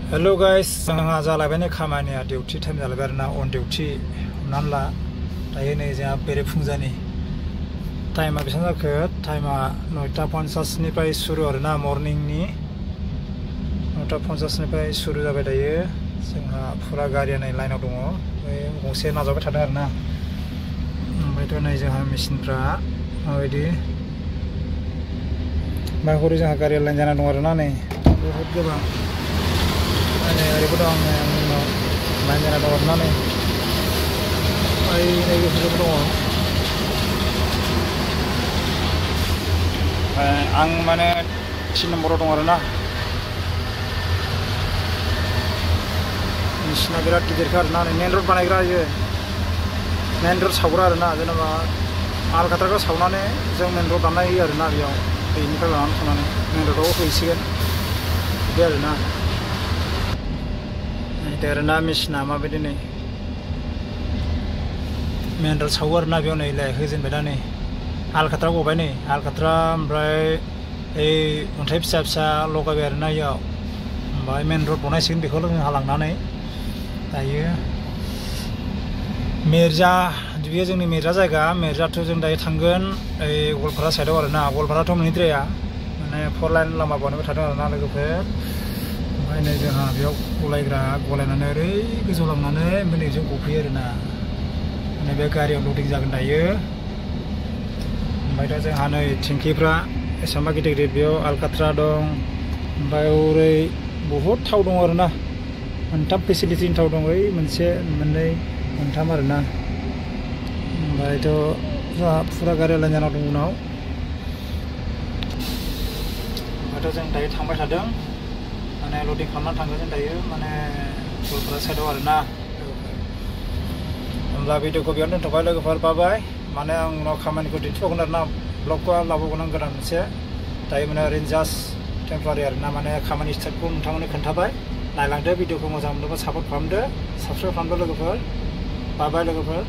hello guys जोंहा जालायबाय खामानिया डिउटी टाइम जालायबाय आरोना अन डिउटी हमनानै ला दायो नै जोंहा बेरेफुंजानि टाइमा बेसेबां जाखो टाइमा 9:50 निफ्राय सुरु आरोना मर्निंनि 9:50 निफ्राय सुरु जाबाय दायो जोंहा फुरा गारिया नै लाइनाव दङ गंसे नाजाबाय थादों आरोना ओमफ्रायथ' नै जोंहा मेसिनफ्रा माबायदि हरै जोंहा गारिया लाइन जाना दं आरोना नै बहुद गोबां ओरैबो दं उनाव लाइन जाना दं आरोना नै बेफोरबो दङ आं माने 3 नम्बराव दं आरोना मेसिना बिराद गिदिरखा आरोना मेन रड बानायग्रा इयो मेन रड सावग्रा आरोना जेनेबा आलकाट्राखौ सावनानै जों मेन रड बानाय होयो आरोना बेयाव बेनिफ्राय लानानै थांनानै मेन रडआव हैसिगोन बे आरोना दे आरोना मेसिना माबायदि नै मेन रड सावो आरोना बेयाव नै होजेनबाय दा नै आलकाट्रा गबाय नै आलकाट्रा ओमफ्राय अन्थाइ फिसा फिसा लगायबाय आरोना इयाव ओमफ्राय मेन रड बनायसिगोन बेखौ जोंहा लांनानै दायो मेरजा बेयो जोंनि मेरजा जायगा मेरजाथ' जों दायो थांगोन गवालपारा साइडआव आरोना गवालपाराथ' मोनहैद्राया माने 4 लाइन लामा बानायबाय थादों आरोना लोगोफोर ओमफ्राय नै जोंहा बेयाव गलायनानै ओरै गोजौ लांनानै ओमफ्राय नै जों गफैयो आरोना माने बे गारियाव लडिं जागोन दायो ओमफ्राय दा जोंहा नै टेंकिफ्रा एसेबां गिदिर गिदिर बेयाव आलकाट्रा दं ओमफ्राय ओरै बहुद थाव दं आरोना मोनथाम फेसिलिटिनि थाव दं मोनसे मोननै मोनथाम आरोना ओमफ्रायथ' जोंहा फुरा गारिया लाइन जाना दं उनाव ओमफ्रायथ' जों दायो थांबाय थादों माने लडिं खालामनानै थांगोन जों दायो माने गवालपारा साइडआव आरोना होमब्ला भिडिअखौ बेयावनो दोनथ'बाय लोगोफोर बाय माने आं उनाव खामानिखौ दिन्थिबावगोन आरोना ब्लगखौ लाबोगोन आं गोदान मोनसे दायो माने ओरैनो जास्ट टेम्परारि आरोना माने खामानि स्टार्टखौ नोंथांमोननो खोन्थाबाय नायलांदो भिडिअखौ मोजां मोनोबा सापर्ट खालामदो साबस्क्राइब खालामदो लोगोफोर बाय लोगोफोर